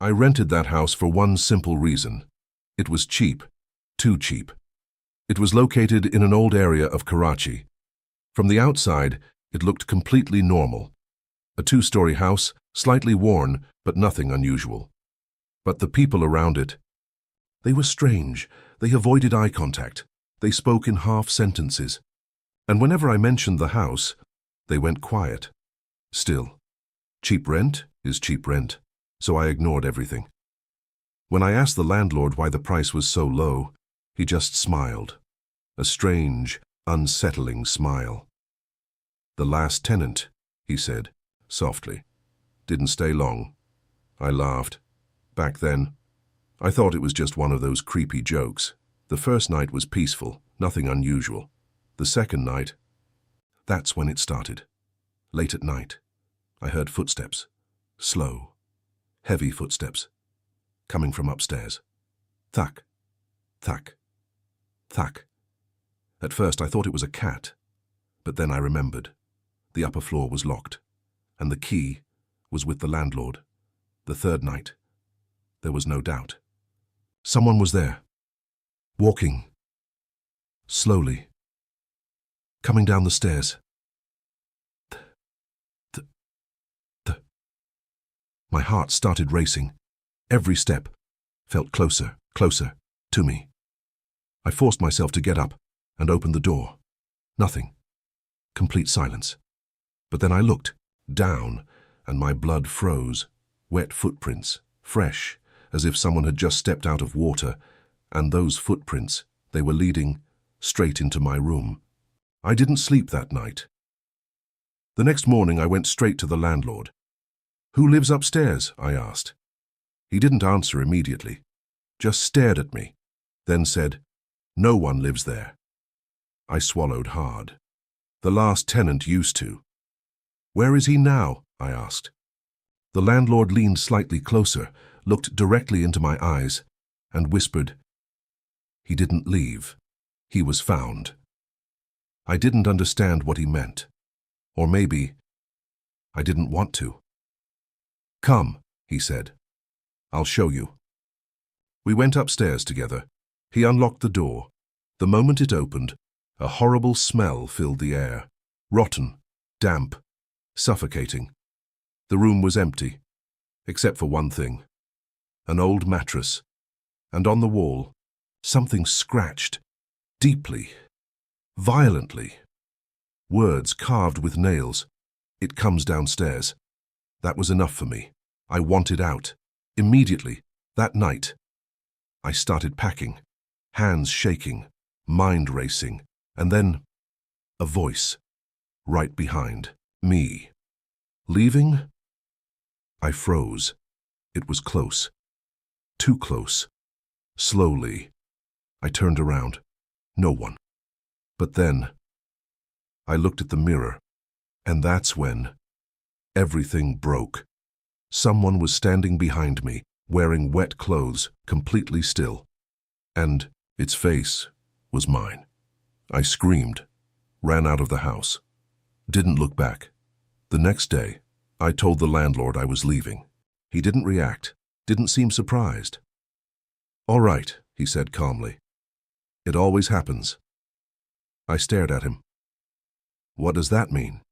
I rented that house for one simple reason. It was cheap. Too cheap. It was located in an old area of Karachi. From the outside, it looked completely normal. A two-story house, slightly worn, but nothing unusual. But the people around it, they were strange. They avoided eye contact. They spoke in half sentences. And whenever I mentioned the house, they went quiet. Still, cheap rent is cheap rent, so I ignored everything. When I asked the landlord why the price was so low, he just smiled. A strange, unsettling smile. "The last tenant," he said, softly, "didn't stay long." I laughed. Back then, I thought it was just one of those creepy jokes. The first night was peaceful, nothing unusual. The second night, that's when it started. Late at night, I heard footsteps. Slow, heavy footsteps, coming from upstairs. Thunk, thunk, thunk. At first I thought it was a cat, but then I remembered. The upper floor was locked, and the key was with the landlord. The third night, there was no doubt. Someone was there, walking, slowly, coming down the stairs. My heart started racing. Every step felt closer, closer to me. I forced myself to get up and open the door. Nothing. Complete silence. But then I looked down, and my blood froze. Wet footprints, fresh, as if someone had just stepped out of water, and those footprints, they were leading straight into my room. I didn't sleep that night. The next morning I went straight to the landlord. "Who lives upstairs?" I asked. He didn't answer immediately, just stared at me, then said, "No one lives there." I swallowed hard. The last tenant used to. "Where is he now?" I asked. The landlord leaned slightly closer, looked directly into my eyes, and whispered, "He didn't leave. He was found." I didn't understand what he meant. Or maybe I didn't want to. "Come," he said. "I'll show you." We went upstairs together. He unlocked the door. The moment it opened, a horrible smell filled the air. Rotten, damp, suffocating. The room was empty, except for one thing. An old mattress. And on the wall, something scratched, deeply, violently. Words carved with nails. "It comes downstairs." That was enough for me. I wanted out. Immediately, that night. I started packing, hands shaking, mind racing, and then a voice, right behind me. "Leaving?" I froze. It was close. Too close. Slowly, I turned around. No one. But then, I looked at the mirror, and that's when everything broke. Someone was standing behind me, wearing wet clothes, completely still. And its face was mine. I screamed, ran out of the house, didn't look back. The next day, I told the landlord I was leaving. He didn't react, didn't seem surprised. "All right," he said calmly. "It always happens." I stared at him. "What does that mean?"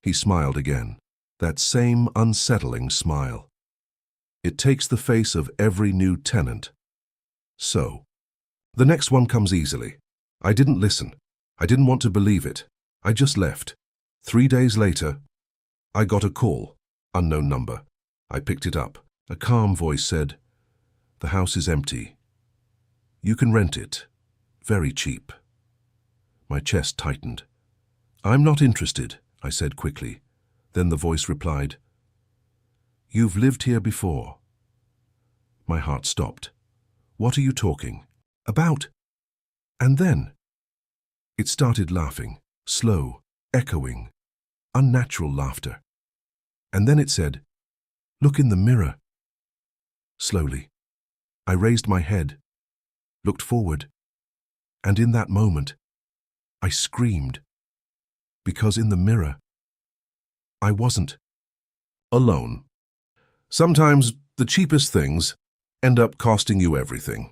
He smiled again. That same unsettling smile. "It takes the face of every new tenant. So, the next one comes easily." I didn't listen. I didn't want to believe it. I just left. 3 days later, I got a call, unknown number. I picked it up. A calm voice said, "The house is empty. You can rent it. Very cheap." My chest tightened. "I'm not interested," I said quickly. Then the voice replied, "You've lived here before." My heart stopped. "What are you talking about?" And then it started laughing, slow, echoing, unnatural laughter. And then it said, "Look in the mirror." Slowly, I raised my head, looked forward, and in that moment, I screamed. Because in the mirror, I wasn't alone. Sometimes The cheapest things end up costing you everything.